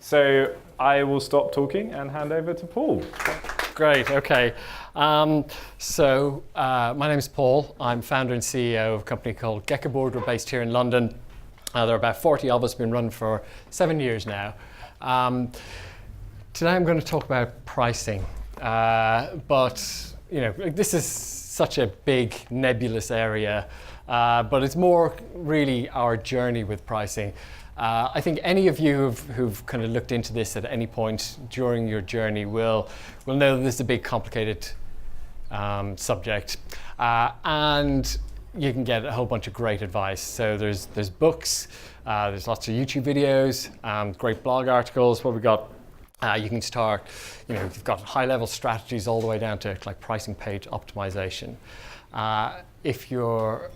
So I will stop talking and hand over to Paul. Great, okay. My name is Paul. I'm founder and CEO of a company called Geckoboard. We're based here in London. There are about 40 of us, been running for 7 years now. Today I'm going to talk about pricing, but this is such a big nebulous area, but it's more really our journey with pricing. I think any of you who've kind of looked into this at any point during your journey will know that this is a big complicated subject, and you can get a whole bunch of great advice. So there's books, there's lots of YouTube videos, great blog articles. What we got, you can start, you've got high-level strategies all the way down to like pricing page optimization. If you're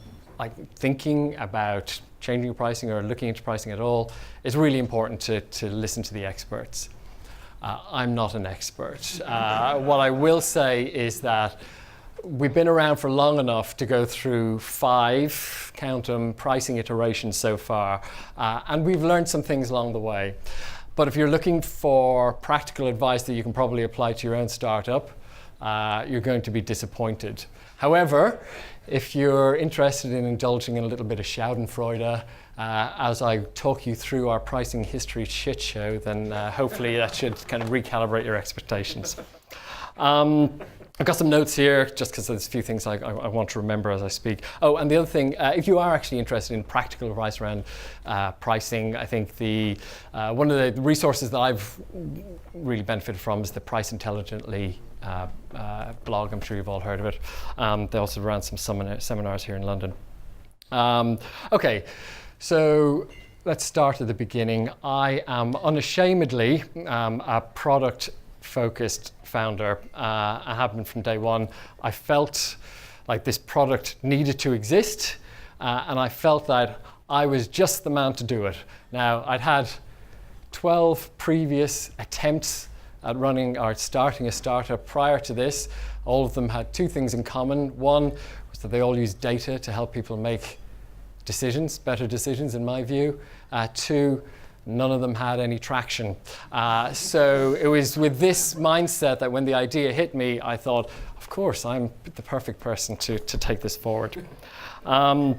thinking about changing your pricing or looking into pricing at all, it's really important to listen to the experts. I'm not an expert. What I will say is that we've been around for long enough to go through 5, count them, pricing iterations so far, and we've learned some things along the way. But if you're looking for practical advice that you can probably apply to your own startup, you're going to be disappointed. However, if you're interested in indulging in a little bit of Schadenfreude as I talk you through our pricing history shit show, then hopefully that should kind of recalibrate your expectations. I've got some notes here just because there's a few things I want to remember as I speak. Oh, and the other thing, if you are actually interested in practical advice around pricing, I think one of the resources that I've really benefited from is the Price Intelligently blog. I'm sure you've all heard of it. They also ran some seminars here in London. Okay, so let's start at the beginning. I am unashamedly a product-focused founder. I have been from day one. I felt like this product needed to exist, and I felt that I was just the man to do it. Now, I'd had 12 previous attempts at running or starting a startup prior to this. All of them had 2 things in common. One was that they all used data to help people make decisions, better decisions in my view. 2, none of them had any traction. So it was with this mindset that when the idea hit me, I thought, of course, I'm the perfect person to take this forward. I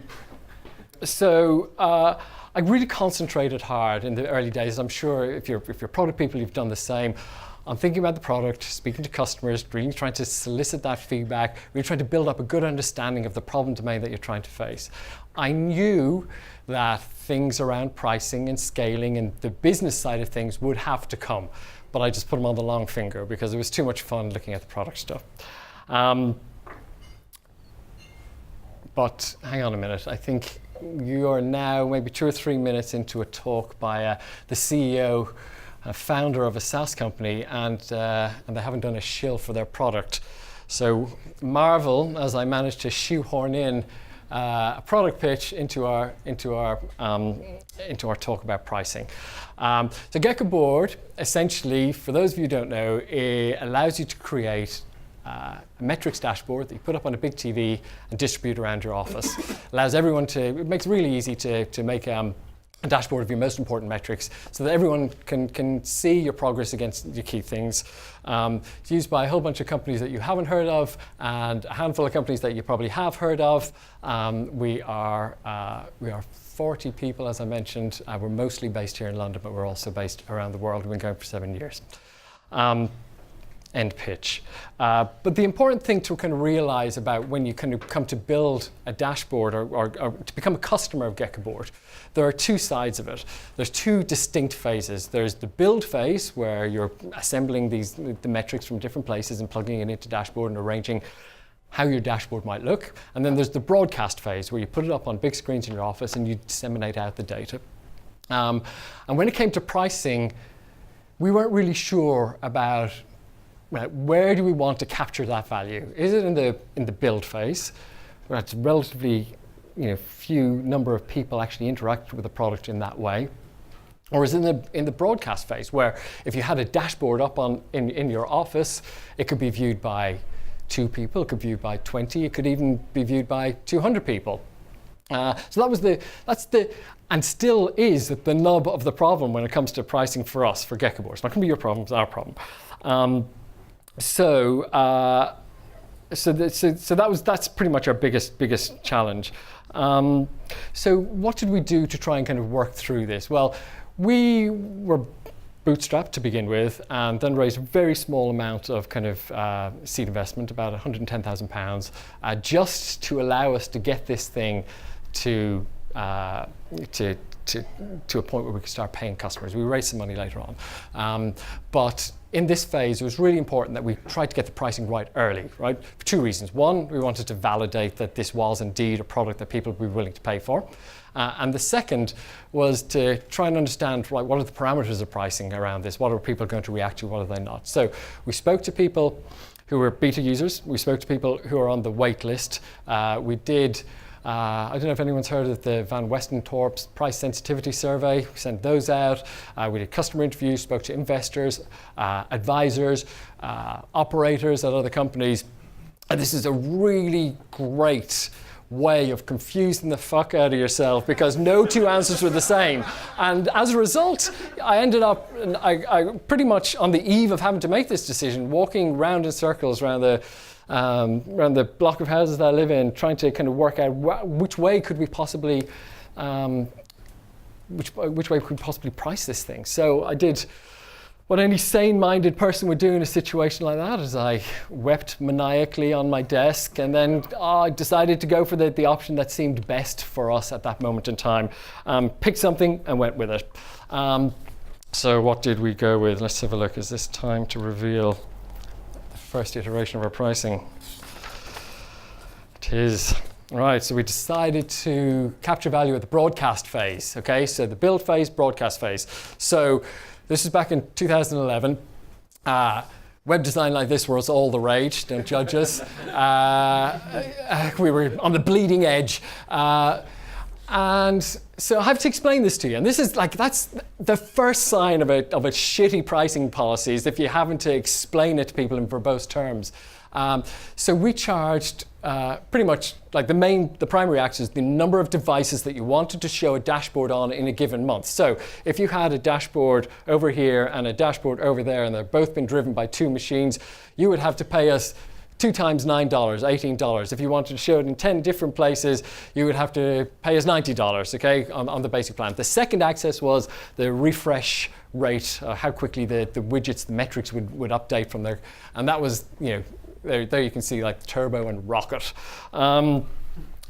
really concentrated hard in the early days. I'm sure if you're product people, you've done the same. I'm thinking about the product, speaking to customers, really trying to solicit that feedback, really trying to build up a good understanding of the problem domain that you're trying to face. I knew that things around pricing and scaling and the business side of things would have to come, but I just put them on the long finger because it was too much fun looking at the product stuff. But hang on a minute, I think you are now maybe 2 or 3 minutes into a talk by the CEO, a founder of a SaaS company, and they haven't done a shill for their product. So marvel as I managed to shoehorn in a product pitch into our talk about pricing. So Geckoboard, essentially, for those of you who don't know, it allows you to create a metrics dashboard that you put up on a big TV and distribute around your office. Allows everyone it makes it really easy to make a dashboard of your most important metrics so that everyone can see your progress against your key things. It's used by a whole bunch of companies that you haven't heard of and a handful of companies that you probably have heard of. We are 40 people, as I mentioned. We're mostly based here in London, but we're also based around the world. We've been going for 7 years. End pitch. But the important thing to kind of realize about when you kind of come to build a dashboard or to become a customer of Geckoboard, there are 2 sides of it. There's 2 distinct phases. There's the build phase where you're assembling the metrics from different places and plugging it into dashboard and arranging how your dashboard might look. And then there's the broadcast phase where you put it up on big screens in your office and you disseminate out the data. And when it came to pricing, we weren't really sure about where do we want to capture that value? Is it in the build phase, where it's relatively few number of people actually interact with the product in that way, or is it in the broadcast phase, where if you had a dashboard up in your office, it could be viewed by 2 people, it could be viewed by 20, it could even be viewed by 200 people. So that's the and still is the nub of the problem when it comes to pricing for us, for Geckoboard. It's not going to be your problem, it's our problem. That's pretty much our biggest challenge. So what did we do to try and kind of work through this? Well, we were bootstrapped to begin with, and then raised a very small amount of kind of seed investment, about £110,000, just to allow us to get this thing to a point where we could start paying customers. We raised some money later on. But in this phase, it was really important that we tried to get the pricing right early, right? For two reasons. One, we wanted to validate that this was indeed a product that people would be willing to pay for. And the second was to try and understand, right, what are the parameters of pricing around this? What are people going to react to? What are they not? So we spoke to people who were beta users. We spoke to people who are on the wait list. We did I don't know if anyone's heard of the Van Westentorp's price sensitivity survey. We sent those out. We did customer interviews, spoke to investors, advisors, operators at other companies. And this is a really great way of confusing the fuck out of yourself, because no two answers were the same. And as a result, I ended up, I pretty much on the eve of having to make this decision, walking round in circles around the block of houses that I live in, trying to kind of work out which way could we possibly, which way could we possibly price this thing. So I did what any sane-minded person would do in a situation like that, is I wept maniacally on my desk, and then I decided to go for the option that seemed best for us at that moment in time. Picked something and went with it. So what did we go with? Let's have a look. Is this time to reveal the first iteration of our pricing? It is. Right, so we decided to capture value at the broadcast phase. Okay, so the build phase, broadcast phase. So this is back in 2011. Web design like this was all the rage, don't judge us. We were on the bleeding edge. And so I have to explain this to you. And this is like, that's the first sign of a shitty pricing policy, is if you haven't to explain it to people in verbose terms. So we charged pretty much like the primary axis, the number of devices that you wanted to show a dashboard on in a given month. So if you had a dashboard over here and a dashboard over there, and they've both been driven by two machines, you would have to pay us 2 times $9, $18. If you wanted to show it in 10 different places, you would have to pay us $90, okay, on the basic plan. The second axis was the refresh rate, how quickly the widgets, the metrics would update from there. And that was, you know, there you can see like turbo and rocket.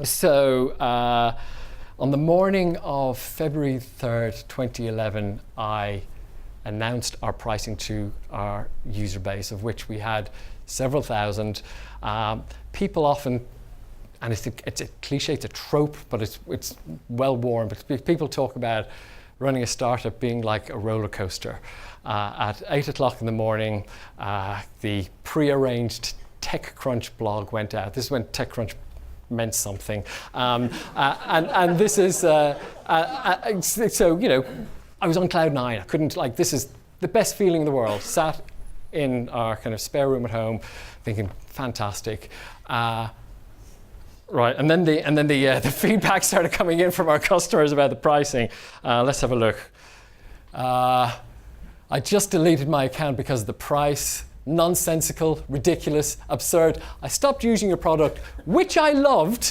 So on the morning of February 3rd, 2011, I announced our pricing to our user base, of which we had several thousand. People often, and it's a cliche, it's a trope, but it's well worn, but people talk about running a startup being like a roller coaster. At 8 o'clock in the morning, the pre-arranged TechCrunch blog went out. This is when TechCrunch meant something. And this is, so, you know, I was on cloud nine. I couldn't, like, this is the best feeling in the world. Sat in our kind of spare room at home, thinking, fantastic. Right, and then the feedback started coming in from our customers about the pricing. Let's have a look. I just deleted my account because of the price. Nonsensical, ridiculous, absurd. I stopped using your product, which I loved,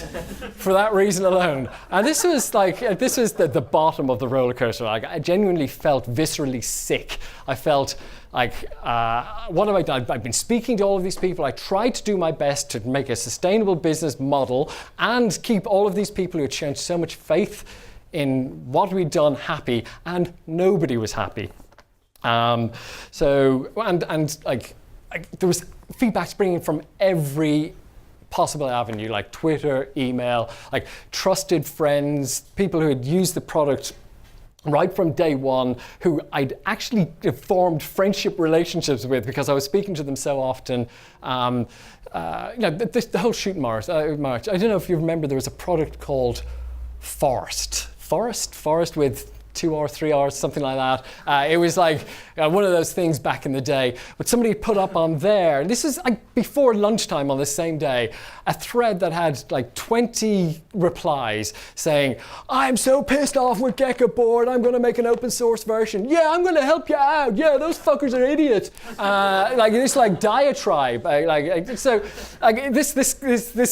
for that reason alone. And this was like, this was the bottom of the roller coaster. Like, I genuinely felt viscerally sick. I felt like, what have I done? I've been speaking to all of these people. I tried to do my best to make a sustainable business model and keep all of these people who had shown so much faith in what we'd done happy, and nobody was happy. So, and like, there was feedback springing from every possible avenue, like Twitter, email, like trusted friends, people who had used the product right from day one, who I'd actually formed friendship relationships with because I was speaking to them so often. You know, the whole shoot march. I don't know if you remember, there was a product called Forest with 2 or 3 hours, something like that. It was like one of those things back in the day. But somebody put up on there, this is like before lunchtime on the same day, a thread that had like 20 replies saying, I'm so pissed off with Geckoboard, I'm going to make an open source version. Yeah, I'm going to help you out. Yeah, those fuckers are idiots. Like this like diatribe. This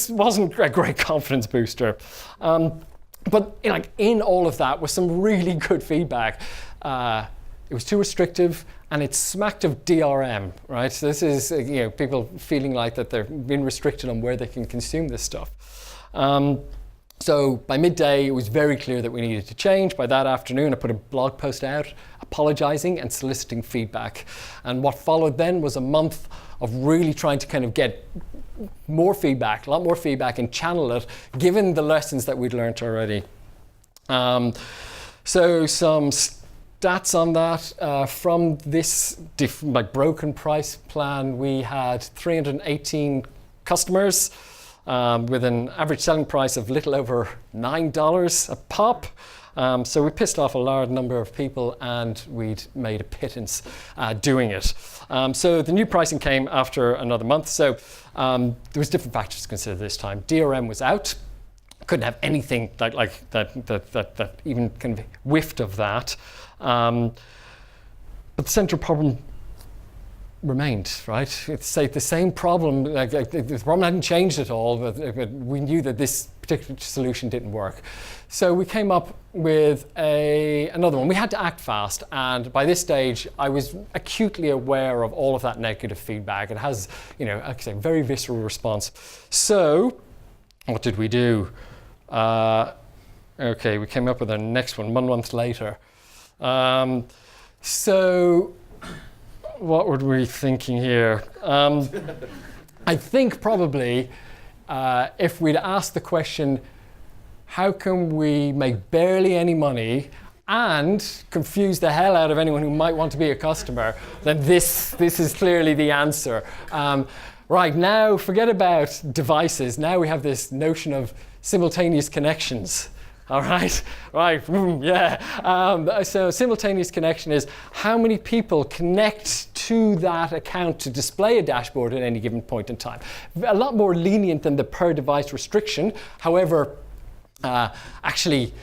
wasn't a great confidence booster. But like in all of that was some really good feedback. It was too restrictive, and it smacked of DRM, right? So this is people feeling like that they've been restricted on where they can consume this stuff. So by midday, it was very clear that we needed to change. By that afternoon, I put a blog post out apologizing and soliciting feedback. And what followed then was a month of really trying to kind of get more feedback, a lot more feedback, and channel it, given the lessons that we'd learned already. So some stats on that. From this broken price plan, we had 318 customers with an average selling price of little over $9 a pop. So we pissed off a large number of people, and we'd made a pittance doing it. So the new pricing came after another month. So there was different factors to consider this time. DRM was out. Couldn't have anything that even kind of whiffed of that. But the central problem remained, right? It's the same problem. The problem hadn't changed at all, but we knew that this particular solution didn't work. So we came up with another one. We had to act fast, and by this stage, I was acutely aware of all of that negative feedback. It has, like I say, a very visceral response. So what did we do? Okay, we came up with our next one 1 month later. So what were we thinking here? I think probably if we'd asked the question, how can we make barely any money and confuse the hell out of anyone who might want to be a customer, then this is clearly the answer. Right now, forget about devices. Now we have this notion of simultaneous connections. All right, yeah. So simultaneous connection is how many people connect to that account to display a dashboard at any given point in time. A lot more lenient than the per device restriction. However, actually,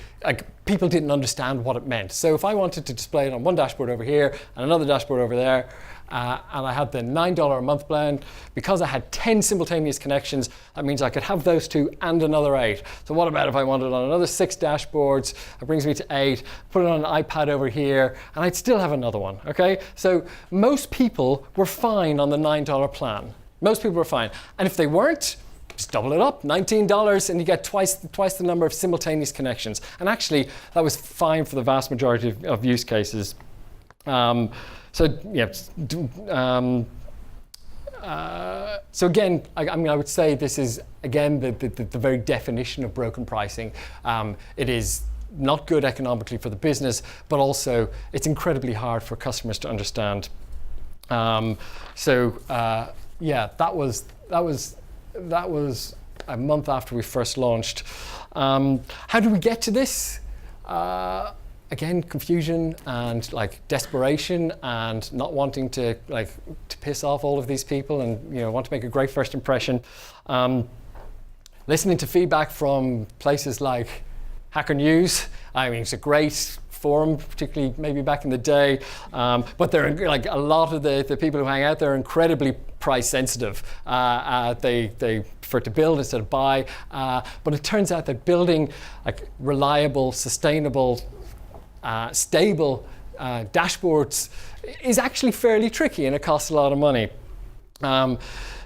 people didn't understand what it meant. So if I wanted to display it on one dashboard over here and another dashboard over there, and I had the $9 a month plan, because I had 10 simultaneous connections, that means I could have those 2 and another 8. So what about if I wanted on another 6 dashboards? It brings me to 8, put it on an iPad over here, and I'd still have another one, okay? So most people were fine on the $9 plan. Most people were fine. And if they weren't, just double it up, $19, and you get twice the number of simultaneous connections. And actually, that was fine for the vast majority of use cases. So again, I would say this is again the very definition of broken pricing. It is not good economically for the business, but also it's incredibly hard for customers to understand. That was a month after we first launched. How did we get to this? Again, confusion and desperation and not wanting to piss off all of these people and want to make a great first impression. Listening to feedback from places like Hacker News. I mean, it's a great forum, particularly maybe back in the day. But they're a lot of the people who hang out there are incredibly price sensitive. They prefer to build instead of buy. But it turns out that building reliable, sustainable, stable dashboards is actually fairly tricky, and it costs a lot of money.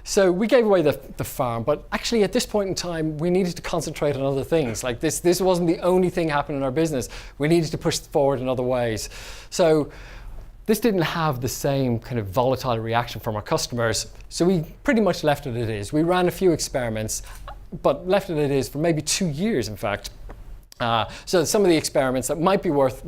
So we gave away the farm, but actually at this point in time, we needed to concentrate on other things. This wasn't the only thing happening in our business. We needed to push forward in other ways. So this didn't have the same kind of volatile reaction from our customers. So we pretty much left it as is. We ran a few experiments, but left it as is for maybe 2 years, in fact. So some of the experiments that might be worth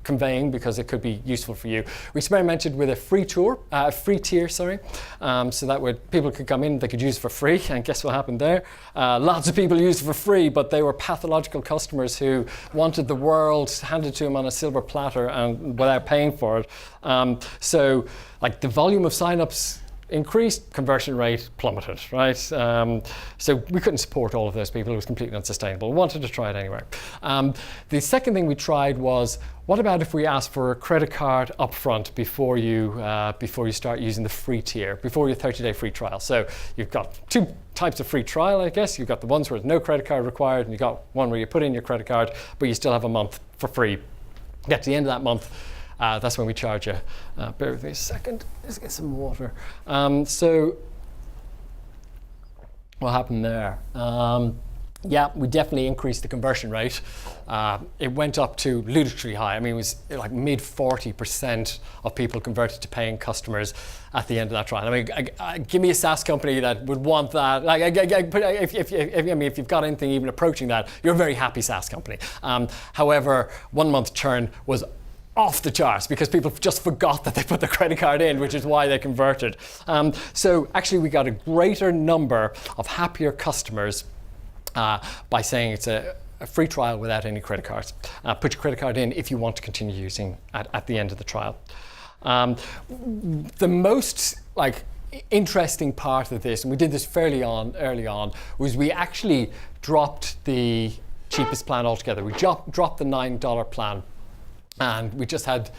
conveying because it could be useful for you. We experimented with a free tier, so that people could come in, they could use it for free, and guess what happened there? Lots of people used it for free, but they were pathological customers who wanted the world handed to them on a silver platter and without paying for it. So the volume of signups increased, conversion rate plummeted, right? So we couldn't support all of those people. It was completely unsustainable. We wanted to try it anyway. The second thing we tried was, what about if we asked for a credit card upfront before you start using the free tier, before your 30-day free trial? So you've got two types of free trial, I guess. You've got the ones where there's no credit card required, and you've got one where you put in your credit card, but you still have a month for free. Get to the end of that month, that's when we charge you. Bear with me a second, let's get some water. So what happened there? Yeah, we definitely increased the conversion rate. It went up to ludicrously high. I mean, it was like mid 40% of people converted to paying customers at the end of that trial. I mean, give me a SaaS company that would want that. If you've got anything even approaching that, you're a very happy SaaS company. However, 1 month churn was off the charts because people just forgot that they put the credit card in, which is why they converted. So actually we got a greater number of happier customers by saying it's a free trial without any credit cards. Put your credit card in if you want to continue using at the end of the trial. The most interesting part of this, and we did this early on, was we actually dropped the cheapest plan altogether. We dropped the $9 plan. And we just had,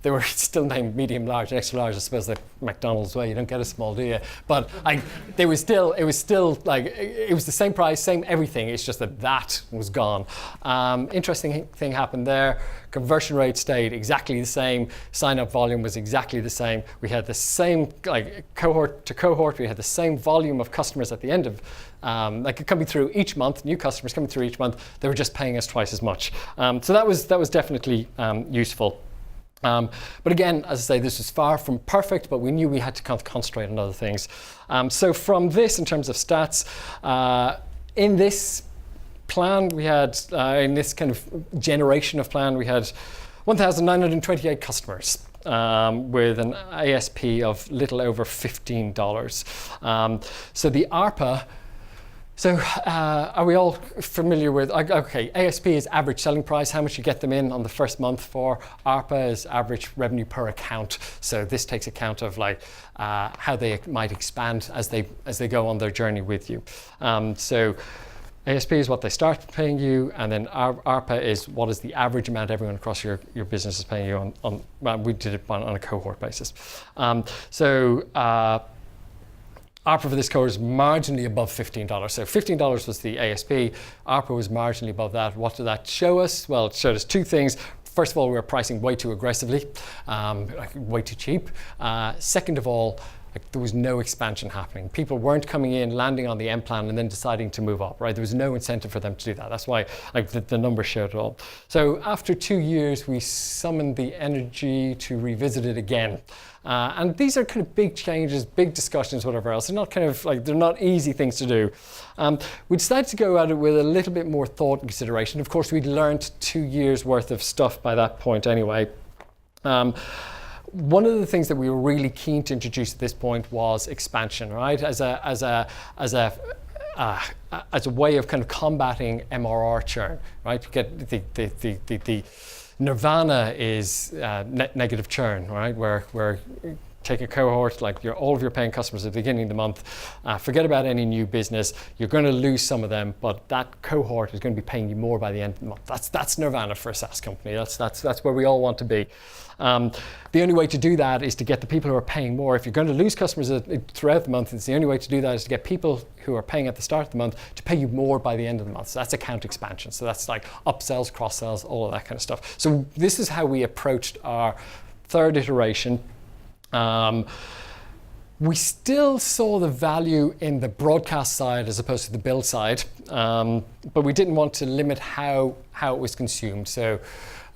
they were still named medium, large, and extra large. I suppose like McDonald's way, you don't get a small, do you? But it was the same price, same everything. It's just that was gone. Interesting thing happened there. Conversion rate stayed exactly the same. Sign up volume was exactly the same. We had the same cohort to cohort. We had the same volume of customers at the end of coming through each month, new customers coming through each month. They were just paying us twice as much. So that was definitely useful. But again, as I say, this was far from perfect, but we knew we had to concentrate on other things. So from this, in terms of stats, in this plan, we had, in this kind of generation of plan, we had 1,928 customers. With an ASP of little over $15. So the ARPA, are we all familiar with, okay, ASP is average selling price, how much you get them in on the first month for. ARPA is average revenue per account. So this takes account of how they might expand as they go on their journey with you. So ASP is what they start paying you, and then ARPA is what is the average amount everyone across your business is paying you well, we did it on a cohort basis. ARPA for this cohort is marginally above $15. So $15 was the ASP, ARPA was marginally above that. What did that show us? Well, it showed us two things. First of all, we were pricing way too aggressively, way too cheap. Second of all, there was no expansion happening. People weren't coming in, landing on the M plan, and then deciding to move up, right? There was no incentive for them to do that. That's why the numbers showed it all. So after 2 years, we summoned the energy to revisit it again. And these are kind of big changes, big discussions, whatever else. They're not they're not easy things to do. We decided to go at it with a little bit more thought and consideration. Of course, we'd learned 2 years worth of stuff by that point anyway. One of the things that we were really keen to introduce at this point was expansion, right? As a way of kind of combating MRR churn, right? Get the nirvana is negative churn, right? Where take a cohort, all of your paying customers at the beginning of the month, forget about any new business. You're going to lose some of them, but that cohort is going to be paying you more by the end of the month. That's nirvana for a SaaS company. That's where we all want to be. The only way to do that is to get the people who are paying more. If you're going to lose customers throughout the month, it's the only way to do that is to get people who are paying at the start of the month to pay you more by the end of the month. So that's account expansion. So that's like upsells, cross sells, all of that kind of stuff. So this is how we approached our third iteration. We still saw the value in the broadcast side as opposed to the build side, but we didn't want to limit how it was consumed. So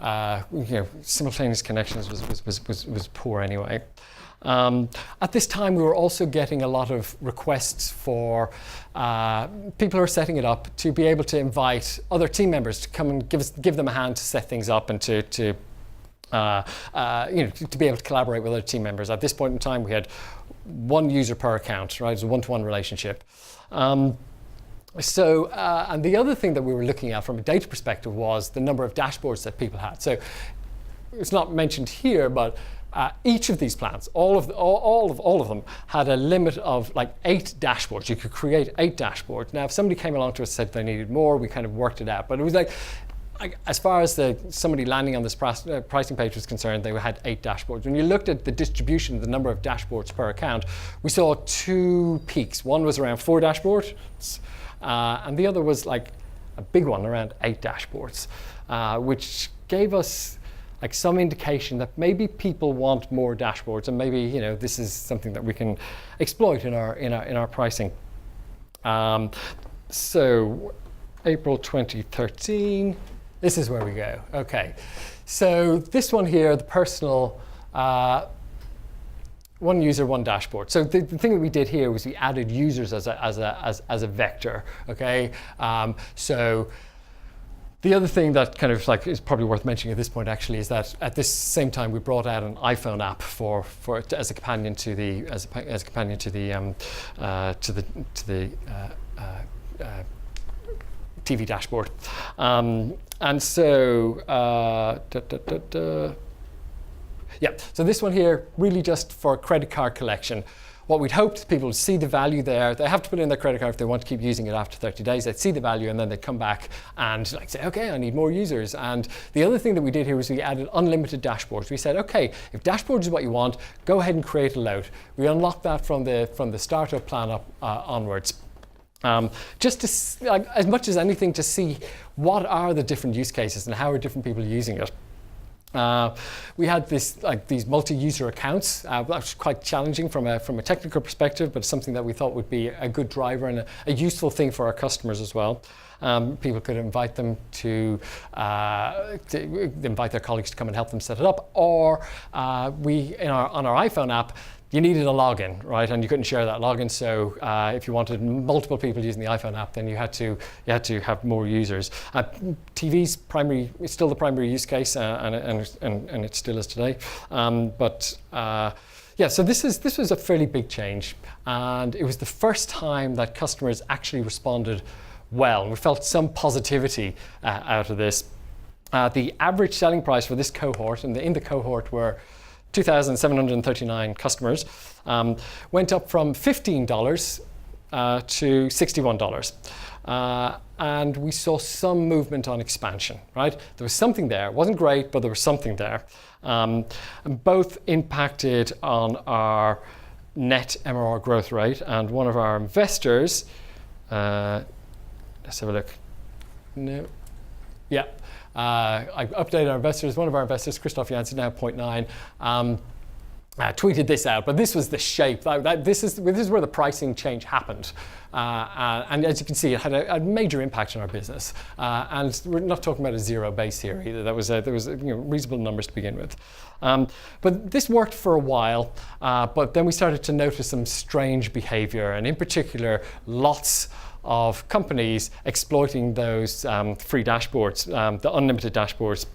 simultaneous connections was poor anyway. At this time, we were also getting a lot of requests for people who are setting it up to be able to invite other team members to come and give them a hand to set things up and to be able to collaborate with other team members. At this point in time, we had one user per account, right? It was a one-to-one relationship. And the other thing that we were looking at from a data perspective was the number of dashboards that people had. So it's not mentioned here, but each of these plans, all of them, had a limit of like 8 dashboards. You could create 8 dashboards. Now, if somebody came along to us and said they needed more, we kind of worked it out. But it was like, as far as somebody landing on this pricing page was concerned, they had 8 dashboards. When you looked at the distribution of the number of dashboards per account, we saw 2 peaks. One was around 4 dashboards, and the other was like a big one around 8 dashboards, which gave us like some indication that maybe people want more dashboards, and maybe this is something that we can exploit in our pricing. So April 2013. This is where we go. Okay, so this one here, the personal, one user, one dashboard. So the thing that we did here was we added users as a vector. Okay, so the other thing that kind of like is probably worth mentioning at this point actually is that at this same time we brought out an iPhone app as a companion to the TV dashboard. And so, so this one here, really just for credit card collection. What we'd hoped people would see the value there. They have to put in their credit card if they want to keep using it after 30 days. They'd see the value and then they'd come back and like say, okay, I need more users. And the other thing that we did here was we added unlimited dashboards. We said, okay, if dashboards is what you want, go ahead and create a load. We unlocked that from the startup plan up onwards. Just to, like, as much as anything, to see what are the different use cases and how are different people using it. We had these multi-user accounts. That was quite challenging from a technical perspective, but something that we thought would be a good driver and a useful thing for our customers as well. People could invite them to invite their colleagues to come and help them set it up, or on our iPhone app, you needed a login, right? And you couldn't share that login. So if you wanted multiple people using the iPhone app, then you had to have more users. TV's primary, it's still the primary use case, and it still is today. So this was a fairly big change, and it was the first time that customers actually responded well. We felt some positivity out of this. The average selling price for this cohort, and in the cohort were 2,739 customers, went up from $15 to $61. And we saw some movement on expansion, right? There was something there. It wasn't great, but there was something there. And both impacted on our net MRR growth rate. And one of our investors, let's have a look. No. Yeah. I updated our investors. One of our investors, Christoph Janssen, now 0.9, tweeted this out. But this was the shape. This is where the pricing change happened. And as you can see, it had a major impact on our business. And we're not talking about a zero base here either. There was reasonable numbers to begin with. But this worked for a while. But then we started to notice some strange behavior, and in particular, lots of companies exploiting those free dashboards, the unlimited dashboards.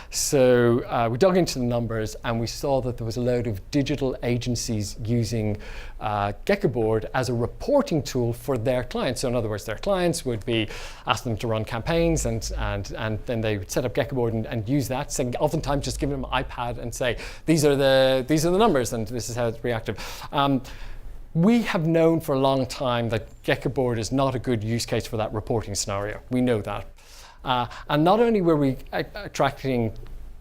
So we dug into the numbers, and we saw that there was a load of digital agencies using Geckoboard as a reporting tool for their clients. So in other words, their clients would be asking them to run campaigns, and then they would set up Geckoboard and use that. So oftentimes just give them an iPad and say, these are the numbers, and this is how it's reactive. We have known for a long time that Geckoboard is not a good use case for that reporting scenario. We know that. And not only were we attracting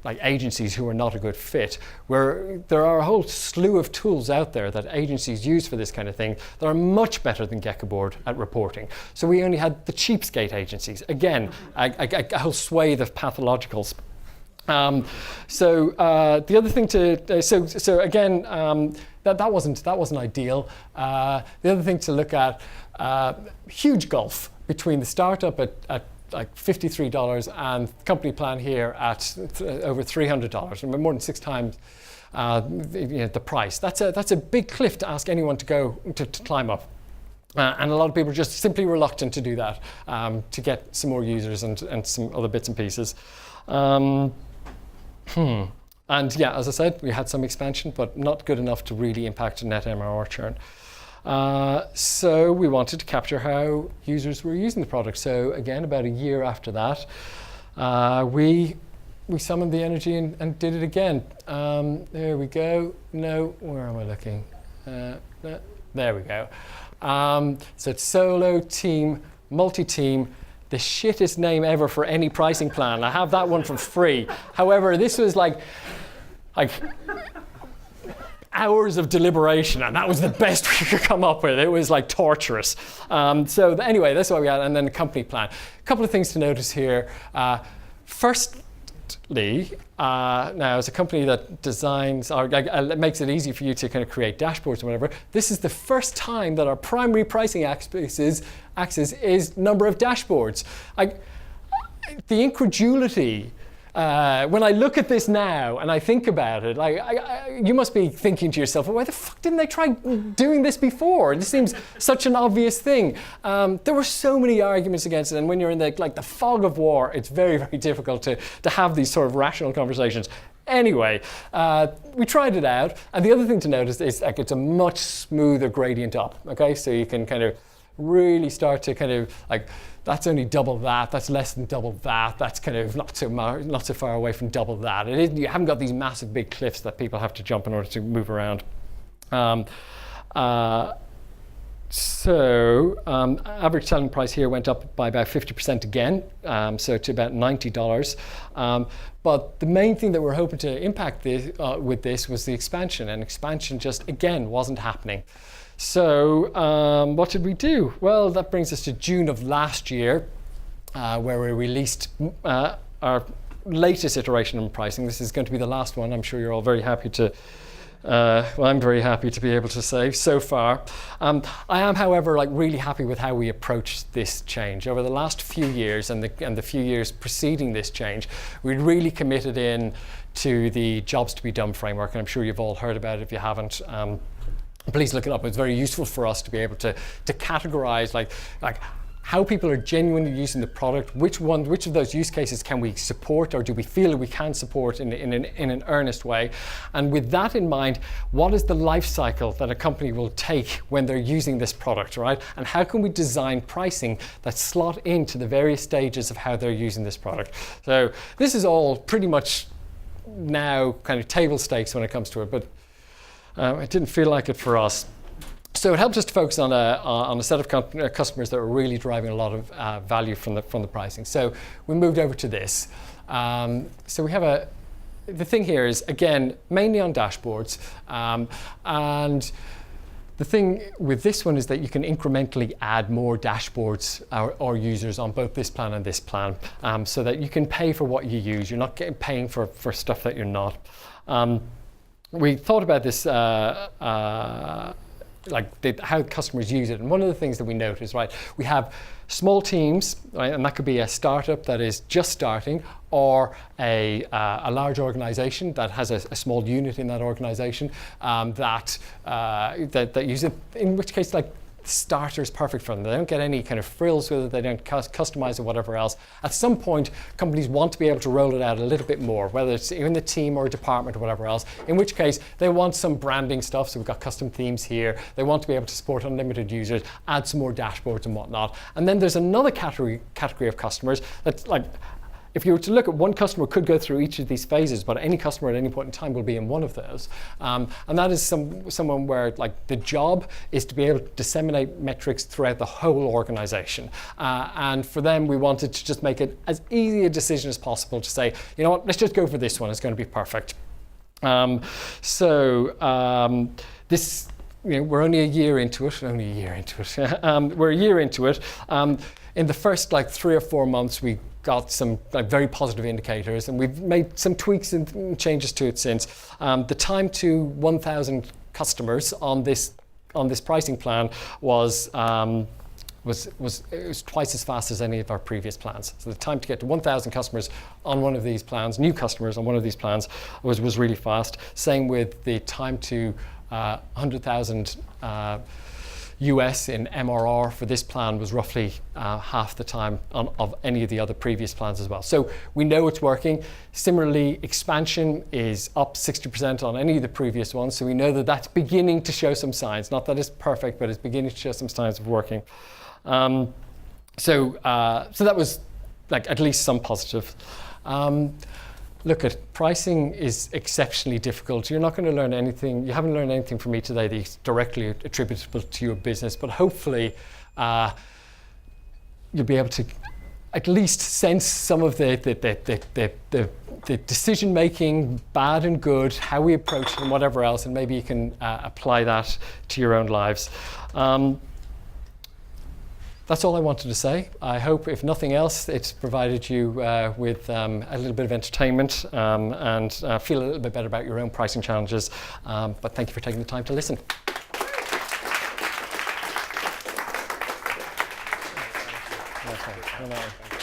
like agencies who are not a good fit, there are a whole slew of tools out there that agencies use for this kind of thing that are much better than Geckoboard at reporting. So we only had the cheapskate agencies. Again, a whole swathe of pathologicals. The other thing so again, that wasn't ideal. The other thing to look at, huge gulf between the startup at like $53, and company plan here at over $300, and more than 6 times the price. That's a big cliff to ask anyone to go to climb up. And a lot of people are just simply reluctant to do that, to get some more users and some other bits and pieces. And yeah, as I said, we had some expansion, but not good enough to really impact net MRR churn. So we wanted to capture how users were using the product. So again, about a year after that, we summoned the energy and did it again. There we go. No, where am I looking? There we go. So it's solo, team, multi-team, the shittest name ever for any pricing plan. I have that one for free. However, this was like hours of deliberation, and that was the best we could come up with. It was like torturous. So anyway, that's what we had, and then the company plan. A couple of things to notice here. Firstly, now as a company that designs or makes it easy for you to kind of create dashboards or whatever, this is the first time that our primary pricing axis is number of dashboards. The incredulity. When I look at this now and I think about it, you must be thinking to yourself, well, why the fuck didn't they try doing this before? This seems such an obvious thing. There were so many arguments against it, and when you're in the fog of war, it's very, very difficult to have these sort of rational conversations. Anyway, we tried it out, and the other thing to notice is it's a much smoother gradient up. Okay, so you can kind of really start to kind of that's only double that, that's less than double that, that's kind of not so far away from double that. You haven't got these massive big cliffs that people have to jump in order to move around. Average selling price here went up by about 50% again, so to about $90. But the main thing that we're hoping to impact with this was the expansion, and expansion just, again, wasn't happening. So what did we do? Well, that brings us to June of last year, where we released our latest iteration on pricing. This is going to be the last one. I'm sure you're all very happy to, I'm very happy to be able to say so far. I am, however, really happy with how we approached this change. Over the last few years and the few years preceding this change, we really committed in to the jobs to be done framework, and I'm sure you've all heard about it if you haven't. Please look it up. It's very useful for us to be able to categorize how people are genuinely using the product, which of those use cases can we support, or do we feel we can support in an earnest way. And with that in mind, what is the life cycle that a company will take when they're using this product, right? And how can we design pricing that slot into the various stages of how they're using this product? So this is all pretty much now kind of table stakes when it comes to it, but it didn't feel like it for us. So it helped us to focus on a set of customers that were really driving a lot of value from the pricing. So we moved over to this. So we have the thing here is, again, mainly on dashboards. And the thing with this one is that you can incrementally add more dashboards or users on both this plan and this plan, so that you can pay for what you use. You're not paying for stuff that you're not. We thought about this, how customers use it. And one of the things that we noticed, right, we have small teams, right, and that could be a startup that is just starting, or a large organization that has a small unit in that organization that use it, in which case, starter is perfect for them. They don't get any kind of frills with it, they don't customize it, whatever else. At some point, companies want to be able to roll it out a little bit more, whether it's in the team or a department or whatever else, in which case they want some branding stuff, so we've got custom themes here. They want to be able to support unlimited users, add some more dashboards and whatnot. And then there's another category of customers that's if you were to look at one customer could go through each of these phases, but any customer at any point in time will be in one of those. And that is someone where the job is to be able to disseminate metrics throughout the whole organization. And for them, we wanted to just make it as easy a decision as possible to say, you know what, let's just go for this one. It's going to be perfect. This, we're only a year into it. We're a year into it. In the first 3 or 4 months, we got some very positive indicators, and we've made some tweaks and changes to it since. The time to 1,000 customers on this pricing plan was was twice as fast as any of our previous plans. So the time to get to 1,000 customers on one of these plans, new customers on one of these plans, was really fast. Same with the time to 100,000 US in MRR for this plan was roughly half the time of any of the other previous plans as well. So we know it's working. Similarly, expansion is up 60% on any of the previous ones. So we know that that's beginning to show some signs. Not that it's perfect, but it's beginning to show some signs of working. So that was like at least some positive. Look, at pricing is exceptionally difficult. You're not going to learn anything. You haven't learned anything from me today that is directly attributable to your business, but hopefully you'll be able to at least sense some of the decision making, bad and good, how we approach it and whatever else, and maybe you can apply that to your own lives. That's all I wanted to say. I hope, if nothing else, it's provided you with a little bit of entertainment and feel a little bit better about your own pricing challenges. But thank you for taking the time to listen. Okay.